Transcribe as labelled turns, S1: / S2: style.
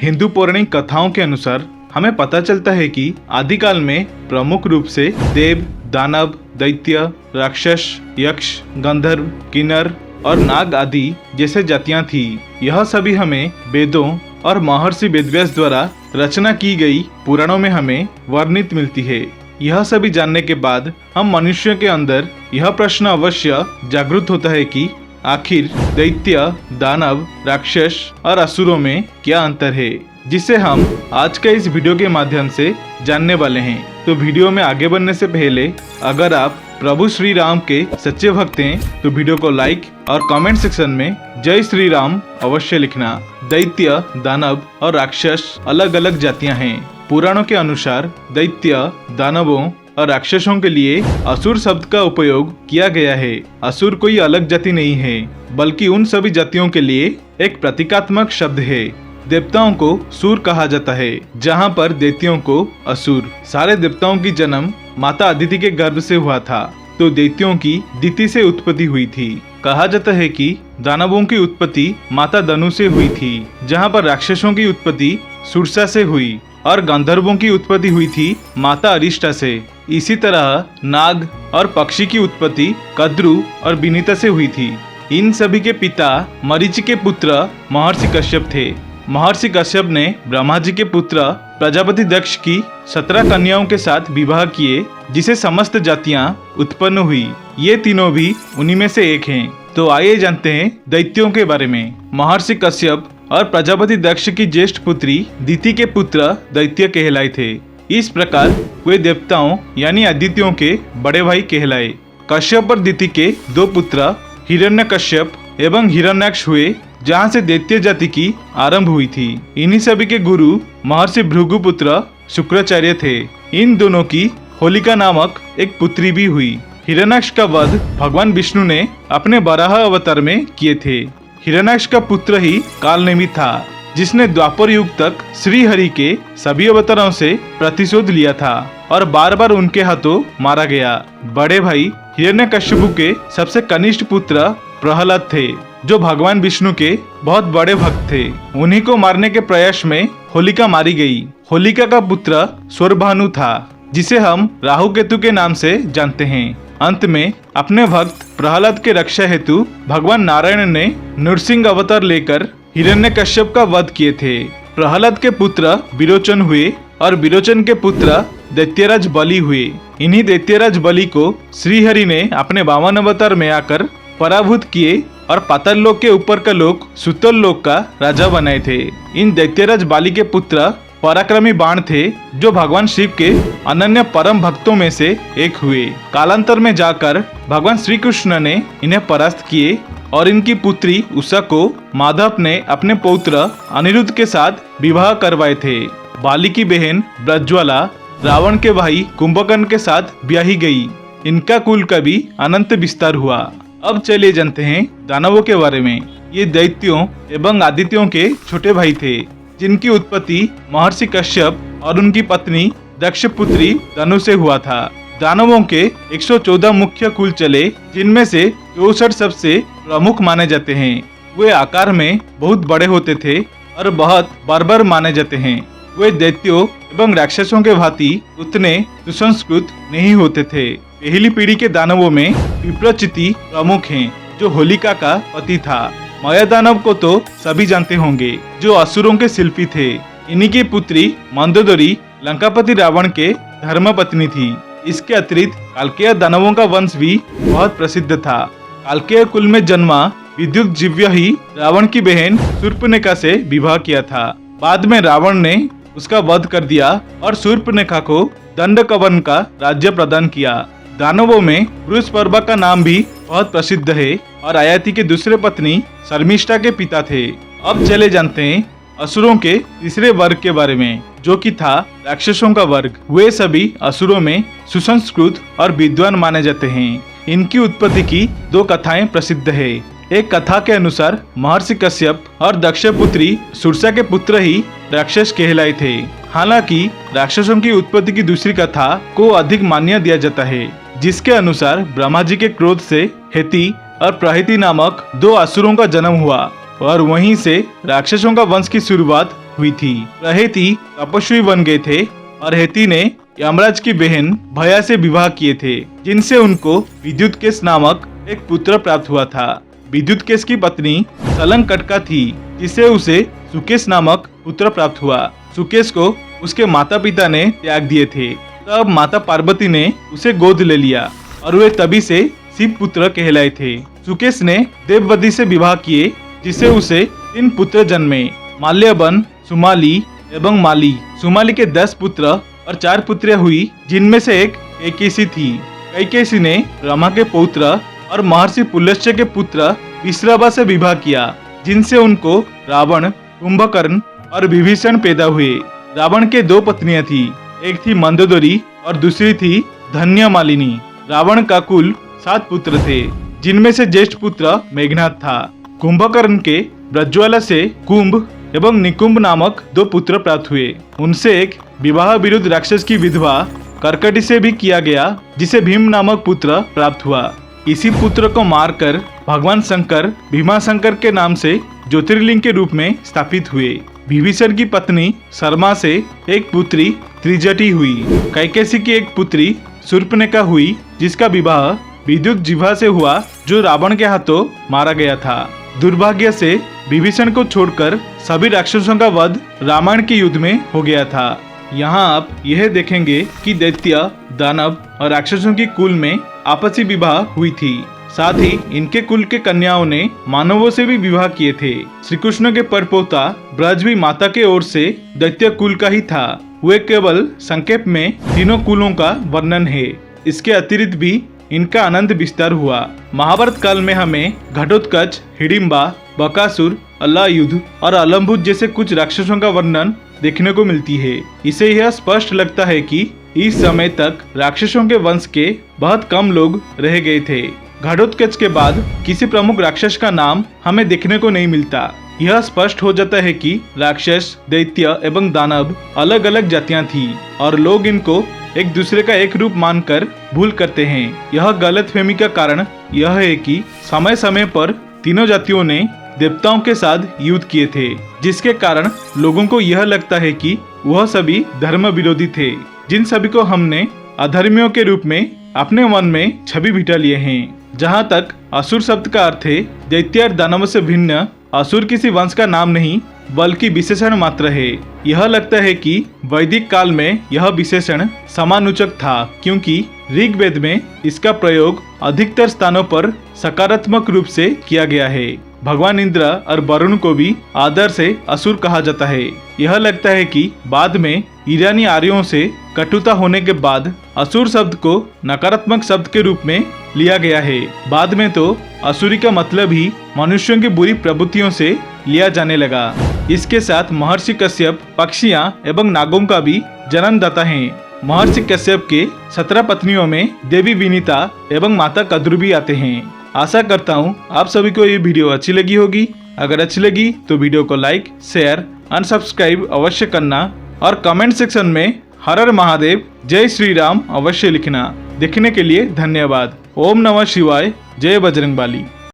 S1: हिंदू पौराणिक कथाओं के अनुसार हमें पता चलता है कि आदिकाल में प्रमुख रूप से देव, दानव, दैत्य, राक्षस, यक्ष, गंधर्व, किन्नर और नाग आदि जैसे जातियां थी। यह सभी हमें वेदों और महर्षि वेदव्यास द्वारा रचना की गई पुराणों में हमें वर्णित मिलती है। यह सभी जानने के बाद हम मनुष्य के अंदर यह प्रश्न अवश्य जागृत होता है कि आखिर दैत्य, दानव, राक्षस और असुरों में क्या अंतर है, जिसे हम आज के इस वीडियो के माध्यम से जानने वाले हैं। तो वीडियो में आगे बढ़ने से पहले अगर आप प्रभु श्री राम के सच्चे भक्त हैं तो वीडियो को लाइक और कमेंट सेक्शन में जय श्री राम अवश्य लिखना। दैत्य, दानव और राक्षस अलग अलग जातियां हैं। पुराणों के अनुसार दैत्य, दानवों और राक्षसों के लिए असुर शब्द का उपयोग किया गया है। असुर कोई अलग जाति नहीं है, बल्कि उन सभी जातियों के लिए एक प्रतीकात्मक शब्द है। देवताओं को सूर कहा जाता है, जहाँ पर दैत्यों को असुर। सारे देवताओं की जन्म माता अदिति के गर्भ से हुआ था, तो दैत्यों की दिति से उत्पत्ति हुई थी। कहा जाता है कि दानवों की उत्पत्ति माता दनु से हुई थी, जहाँ पर राक्षसों की उत्पत्ति सुरसा से हुई और गंधर्वों की उत्पत्ति हुई थी माता अरिष्टा से। इसी तरह नाग और पक्षी की उत्पत्ति कद्रु और विनीता से हुई थी। इन सभी के पिता मरीचि के पुत्र महर्षि कश्यप थे। महर्षि कश्यप ने ब्रह्मा जी के पुत्र प्रजापति दक्ष की 17 कन्याओं के साथ विवाह किए, जिसे समस्त जातियां उत्पन्न हुई। ये तीनों भी उन्हीं में से एक हैं। तो आइए जानते हैं दैत्यों के बारे में। महर्षि कश्यप और प्रजापति दक्ष की ज्येष्ठ पुत्री दिति के पुत्र दैत्य कहलाए थे। इस प्रकार वे देवताओं यानी आदित्यों के बड़े भाई कहलाए। कश्यप और दिति के 2 पुत्र हिरण्यकश्यप एवं हिरण्याक्ष हुए, जहाँ से दैत्य जाति की आरंभ हुई थी। इन्हीं सभी के गुरु महर्षि भृगु पुत्र शुक्राचार्य थे। इन दोनों की होलिका नामक एक पुत्री भी हुई। हिरण्याक्ष का वध भगवान विष्णु ने अपने वराह अवतार में किए थे। हिरण्याक्ष का पुत्र ही कालनेमि था, जिसने द्वापर युग तक श्री हरि के सभी अवतारों से प्रतिशोध लिया था और बार बार उनके हाथों मारा गया। बड़े भाई हिरण्यकश्यप के सबसे कनिष्ठ पुत्र प्रहलाद थे, जो भगवान विष्णु के बहुत बड़े भक्त थे। उन्हीं को मारने के प्रयास में होलिका मारी गई। होलिका का पुत्र स्वरभानु था, जिसे हम राहु केतु के नाम से जानते हैं। अंत में अपने भक्त प्रहलाद के रक्षा हेतु भगवान नारायण ने नृसिंह अवतार लेकर हिरण्यकश्यप का वध किए थे। प्रहलाद के पुत्र विरोचन हुए और विरोचन के पुत्र दैत्यराज बलि हुए। इन्हीं दैत्यराज बलि को श्रीहरि ने अपने वामन अवतार में आकर पराभूत किए और पाताल लोक के ऊपर का लोक सुतल लोक का राजा बनाए थे। इन दैत्यराज बलि के पुत्र पराक्रमी बाण थे, जो भगवान शिव के अनन्य परम भक्तों में से एक हुए। कालांतर में जाकर भगवान श्री कृष्ण ने इन्हें परास्त किए और इनकी पुत्री उषा को माधव ने अपने पौत्र अनिरुद्ध के साथ विवाह करवाए थे। बाली की बहन ब्रज्वाला रावण के भाई कुंभकर्ण के साथ ब्याही गई। इनका कुल का भी अनंत विस्तार हुआ। अब चलिए जानते हैं दानवों के बारे में। ये दैत्यों एवं आदित्यों के छोटे भाई थे, जिनकी उत्पत्ति महर्षि कश्यप और उनकी पत्नी दक्ष पुत्री दनु से हुआ था। दानवों के 114 मुख्य कुल चले, जिनमें से 64 सबसे प्रमुख माने जाते हैं। वे आकार में बहुत बड़े होते थे और बहुत बर्बर माने जाते हैं। वे दैत्यों एवं राक्षसों के भांति उतने सुसंस्कृत नहीं होते थे। पहली पीढ़ी के दानवों में विप्रचिति प्रमुख हैं, जो होलिका का पति था। मया दानव को तो सभी जानते होंगे, जो असुरों के शिल्पी थे। इन्हीं की पुत्री मंदोदरी लंकापति रावण के धर्मपत्नी थी। इसके अतिरिक्त कालकेय दानवों का वंश भी बहुत प्रसिद्ध था। कालकेय कुल में जन्मा विद्युत जीव्य ही रावण की बहन शूर्पणखा से विवाह किया था। बाद में रावण ने उसका वध कर दिया और शूर्पणखा को दंडकवर्ण का राज्य प्रदान किया। दानवों में वृषपर्वा का नाम भी बहुत प्रसिद्ध है और आयाति के दूसरे पत्नी शर्मिष्ठा के पिता थे। अब चले जानते हैं असुरों के तीसरे वर्ग के बारे में, जो कि था राक्षसों का वर्ग। वे सभी असुरों में सुसंस्कृत और विद्वान माने जाते हैं। इनकी उत्पत्ति की 2 कथाएं प्रसिद्ध है। एक कथा के अनुसार महर्षि कश्यप और दक्ष पुत्री सुरसा के पुत्र ही राक्षस कहलाए थे। हालांकि राक्षसों की उत्पत्ति की दूसरी कथा को अधिक मान्य दिया जाता है, जिसके अनुसार ब्रह्मा जी के क्रोध से हेति और प्रहिति नामक 2 असुरों का जन्म हुआ। और वहीं से राक्षसों का वंश की शुरुआत हुई थी। प्रहेती तपस्वी बन गए थे और हेती ने यमराज की बहन भया से विवाह किए थे, जिनसे उनको विद्युतकेश नामक एक पुत्र प्राप्त हुआ था। विद्युतकेश की पत्नी सलंकटका थी, जिससे उसे सुकेश नामक पुत्र प्राप्त हुआ। सुकेश को उसके माता पिता ने त्याग दिए थे। तब माता पार्वती ने उसे गोद ले लिया और वे तभी से शिव पुत्र कहलाए थे। सुकेश ने देववती से विवाह किए, जिससे उसे 3 पुत्र जन्मे, माल्यवन, सुमाली एवं माली। सुमाली के 10 पुत्र और 4 पुत्रियां हुई, जिनमें से एक कैकेयी थी। कैकेयी ने रमा के पौत्र और महर्षि पुलस्त्य के पुत्र विश्रवा से विवाह किया, जिनसे उनको रावण, कुंभकर्ण और विभीषण पैदा हुए। रावण के 2 पत्नियां थी, एक थी मंदोदरी और दूसरी थी धन्यमालिनी। रावण का कुल 7 पुत्र थे, जिनमें से ज्येष्ठ पुत्र मेघनाद था। कुंभकर्ण के प्रज्वाला से कुंभ एवं निकुंभ नामक 2 पुत्र प्राप्त हुए। उनसे एक विवाह विरुद्ध राक्षस की विधवा कर्कटी से भी किया गया, जिसे भीम नामक पुत्र प्राप्त हुआ। इसी पुत्र को मारकर भगवान शंकर भीमाशंकर के नाम से ज्योतिर्लिंग के रूप में स्थापित हुए। विभीषण की पत्नी शर्मा से एक पुत्री त्रिजटी हुई। कैकेयी की एक पुत्री शूर्पणखा हुई, जिसका विवाह विद्युत जिह्वा से हुआ, जो रावण के हाथों मारा गया था। दुर्भाग्य से विभीषण को छोड़कर सभी राक्षसों का वध रामायण के युद्ध में हो गया था। यहाँ आप यह देखेंगे कि दैत्य, दानव और राक्षसों की कुल में आपसी विवाह हुई थी। साथ ही इनके कुल के कन्याओं ने मानवों से भी विवाह किए थे। श्री कृष्ण के परपोता ब्रज भी माता के ओर से दैत्य कुल का ही था। वे केवल संक्षेप में तीनों कुलों का वर्णन है। इसके अतिरिक्त भी इनका अनंत विस्तार हुआ। महाभारत काल में हमें घटोत्कच, हिडिंबा, बकासुर, अलायुध और अलम्भुत जैसे कुछ राक्षसों का वर्णन देखने को मिलती है। इसे यह स्पष्ट लगता है कि इस समय तक राक्षसों के वंश के बहुत कम लोग रह गए थे। घटोत्कच के बाद किसी प्रमुख राक्षस का नाम हमें देखने को नहीं मिलता। यह स्पष्ट हो जाता है कि राक्षस, दैत्य एवं दानव अलग अलग जातियां थी और लोग इनको एक दूसरे का एक रूप मानकर भूल करते हैं। यह गलतफहमी का कारण यह है कि समय समय पर तीनों जातियों ने देवताओं के साथ युद्ध किए थे, जिसके कारण लोगों को यह लगता है कि वह सभी धर्म विरोधी थे, जिन सभी को हमने अधर्मियों के रूप में अपने मन में छवि बिठा लिए हैं। जहाँ तक असुर शब्द का अर्थ है, दैत्य और दानवों से भिन्न असुर किसी वंश का नाम नहीं बल्कि विशेषण मात्र है। यह लगता है कि वैदिक काल में यह विशेषण समानुचक था, क्योंकि ऋग्वेद में इसका प्रयोग अधिकतर स्थानों पर सकारात्मक रूप से किया गया है। भगवान इंद्र और वरुण को भी आदर से असुर कहा जाता है। यह लगता है कि बाद में ईरानी आर्यों से कटुता होने के बाद असुर शब्द को नकारात्मक शब्द के रूप में लिया गया है। बाद में तो असुरी का मतलब ही मनुष्यों की बुरी प्रवृत्तियों से लिया जाने लगा। इसके साथ महर्षि कश्यप पक्षियां एवं नागों का भी जन्मदाता हैं। महर्षि कश्यप के 17 पत्नियों में देवी विनीता एवं माता कद्रुबी आते हैं। आशा करता हूँ आप सभी को ये वीडियो अच्छी लगी होगी। अगर अच्छी लगी तो वीडियो को लाइक, शेयर, अनसब्सक्राइब अवश्य करना और कमेंट सेक्शन में हर हर महादेव, जय श्री राम अवश्य लिखना। देखने के लिए धन्यवाद। ओम नमः शिवाय। जय बजरंगबली।